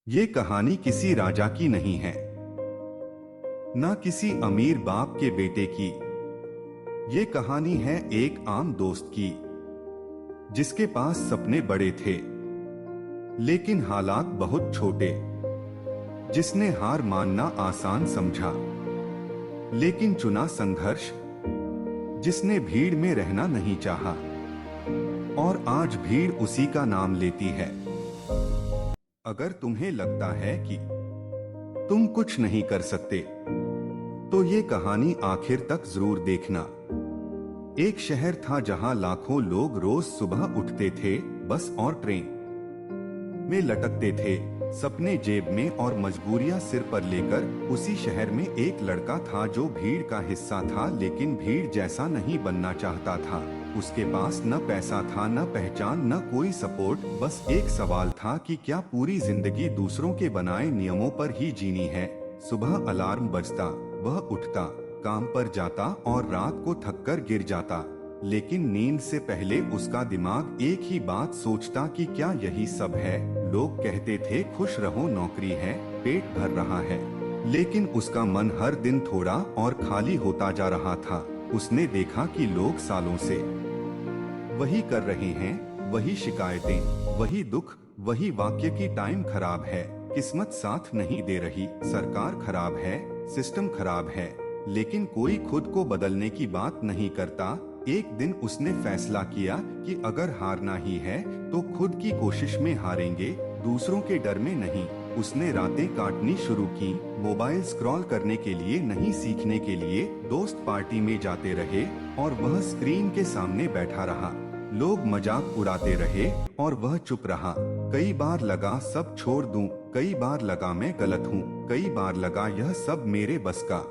ये कहानी किसी राजा की नहीं है, ना किसी अमीर बाप के बेटे की। ये कहानी है एक आम दोस्त की, जिसके पास सपने बड़े थे लेकिन हालात बहुत छोटे। जिसने हार मानना आसान समझा लेकिन चुना संघर्ष। जिसने भीड़ में रहना नहीं चाहा और आज भीड़ उसी का नाम लेती है। अगर तुम्हें लगता है कि तुम कुछ नहीं कर सकते, तो ये कहानी आखिर तक जरूर देखना। एक शहर था जहां लाखों लोग रोज सुबह उठते थे, बस और ट्रेन में लटकते थे, सपने जेब में और मजबूरियां सिर पर लेकर। उसी शहर में एक लड़का था जो भीड़ का हिस्सा था, लेकिन भीड़ जैसा नहीं बनना चाहता था। उसके पास न पैसा था, न पहचान, न कोई सपोर्ट। बस एक सवाल था कि क्या पूरी जिंदगी दूसरों के बनाए नियमों पर ही जीनी है। सुबह अलार्म बजता, वह उठता, काम पर जाता और रात को थककर गिर जाता। लेकिन नींद से पहले उसका दिमाग एक ही बात सोचता कि क्या यही सब है। लोग कहते थे खुश रहो, नौकरी है, पेट भर रहा है, लेकिन उसका मन हर दिन थोड़ा और खाली होता जा रहा था। उसने देखा कि लोग सालों से वही कर रहे हैं, वही शिकायतें, वही दुख, वही वाक्य कि टाइम खराब है, किस्मत साथ नहीं दे रही, सरकार खराब है, सिस्टम खराब है, लेकिन कोई खुद को बदलने की बात नहीं करता। एक दिन उसने फैसला किया कि अगर हारना ही है तो खुद की कोशिश में हारेंगे, दूसरों के डर में नहीं। उसने रातें काटनी शुरू की, मोबाइल स्क्रॉल करने के लिए नहीं, सीखने के लिए। दोस्त पार्टी में जाते रहे और वह स्क्रीन के सामने बैठा रहा। लोग मजाक उड़ाते रहे और वह चुप रहा। कई बार लगा सब छोड़ दूं, कई बार लगा मैं गलत हूँ, कई बार लगा यह सब मेरे बस का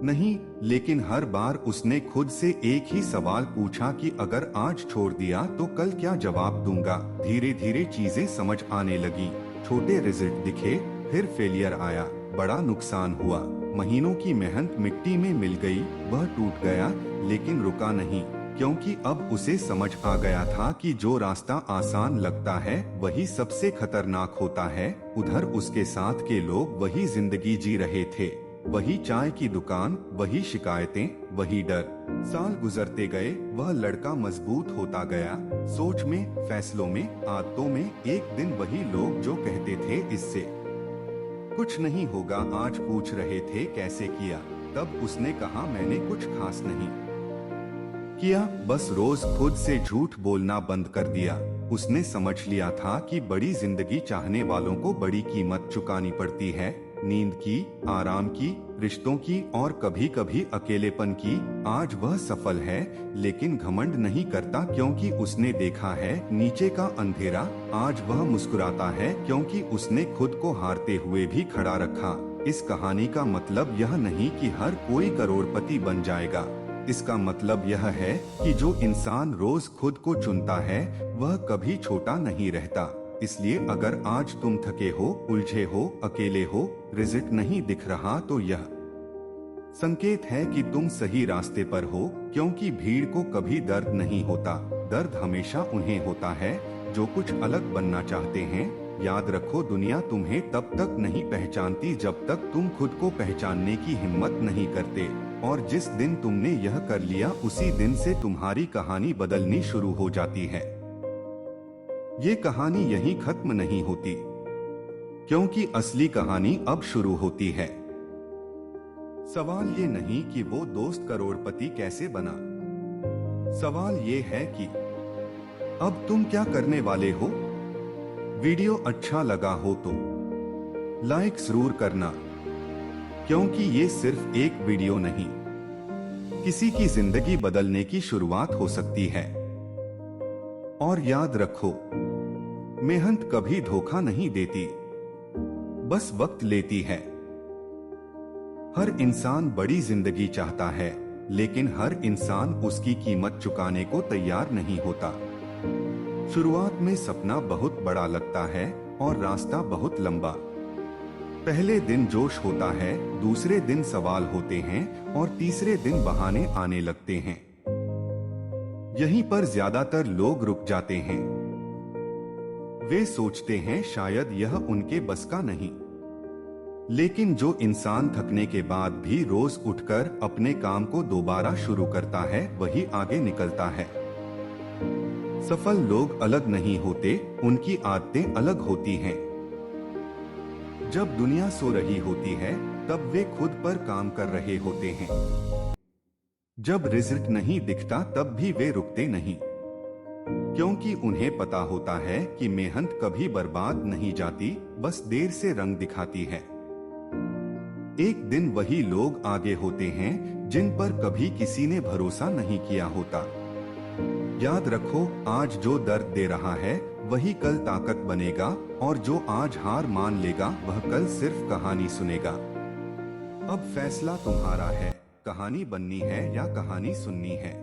नहीं। लेकिन हर बार उसने खुद से एक ही सवाल पूछा कि अगर आज छोड़ दिया तो कल क्या जवाब दूंगा। धीरे धीरे चीजें समझ आने लगी। छोटे रिजल्ट दिखे, फिर फेलियर आया, बड़ा नुकसान हुआ, महीनों की मेहनत मिट्टी में मिल गई। वह टूट गया लेकिन रुका नहीं, क्योंकि अब उसे समझ आ गया था कि जो रास्ता आसान लगता है वही सबसे खतरनाक होता है। उधर उसके साथ के लोग वही जिंदगी जी रहे थे, वही चाय की दुकान, वही शिकायतें, वही डर। साल गुजरते गए, वह लड़का मजबूत होता गया, सोच में, फैसलों में, आदतों में। एक दिन वही लोग जो कहते थे इससे कुछ नहीं होगा, आज पूछ रहे थे कैसे किया। तब उसने कहा मैंने कुछ खास नहीं किया, बस रोज खुद से झूठ बोलना बंद कर दिया। उसने समझ लिया था कि बड़ी जिंदगी चाहने वालों को बड़ी कीमत चुकानी पड़ती है। नींद की, आराम की, रिश्तों की और कभी कभी अकेलेपन की। आज वह सफल है लेकिन घमंड नहीं करता, क्योंकि उसने देखा है नीचे का अंधेरा। आज वह मुस्कुराता है क्योंकि उसने खुद को हारते हुए भी खड़ा रखा। इस कहानी का मतलब यह नहीं कि हर कोई करोड़पति बन जाएगा। इसका मतलब यह है कि जो इंसान रोज खुद को चुनता है वह कभी छोटा नहीं रहता। इसलिए अगर आज तुम थके हो, उलझे हो, अकेले हो, रिजल्ट नहीं दिख रहा, तो यह संकेत है कि तुम सही रास्ते पर हो। क्योंकि भीड़ को कभी दर्द नहीं होता, दर्द हमेशा उन्हें होता है जो कुछ अलग बनना चाहते हैं। याद रखो, दुनिया तुम्हें तब तक नहीं पहचानती जब तक तुम खुद को पहचानने की हिम्मत नहीं करते। और जिस दिन तुमने यह कर लिया, उसी दिन से तुम्हारी कहानी बदलनी शुरू हो जाती है। ये कहानी यहीं खत्म नहीं होती, क्योंकि असली कहानी अब शुरू होती है। सवाल ये नहीं कि वो दोस्त करोड़पति कैसे बना, सवाल ये है कि अब तुम क्या करने वाले हो। वीडियो अच्छा लगा हो तो लाइक जरूर करना, क्योंकि ये सिर्फ एक वीडियो नहीं, किसी की जिंदगी बदलने की शुरुआत हो सकती है। और याद रखो, मेहनत कभी धोखा नहीं देती, बस वक्त लेती है। हर इंसान बड़ी जिंदगी चाहता है, लेकिन हर इंसान उसकी कीमत चुकाने को तैयार नहीं होता। शुरुआत में सपना बहुत बड़ा लगता है और रास्ता बहुत लंबा। पहले दिन जोश होता है, दूसरे दिन सवाल होते हैं और तीसरे दिन बहाने आने लगते हैं। यहीं पर ज्यादातर लोग रुक जाते हैं। वे सोचते हैं शायद यह उनके बस का नहीं। लेकिन जो इंसान थकने के बाद भी रोज उठकर अपने काम को दोबारा शुरू करता है, वही आगे निकलता है। सफल लोग अलग नहीं होते, उनकी आदतें अलग होती हैं। जब दुनिया सो रही होती है, तब वे खुद पर काम कर रहे होते हैं। जब रिजल्ट नहीं दिखता, तब भी वे रुकते नहीं, क्योंकि उन्हें पता होता है कि मेहनत कभी बर्बाद नहीं जाती, बस देर से रंग दिखाती है। एक दिन वही लोग आगे होते हैं जिन पर कभी किसी ने भरोसा नहीं किया होता। याद रखो, आज जो दर्द दे रहा है वही कल ताकत बनेगा, और जो आज हार मान लेगा वह कल सिर्फ कहानी सुनेगा। अब फैसला तुम्हारा है, कहानी बननी है या कहानी सुननी है।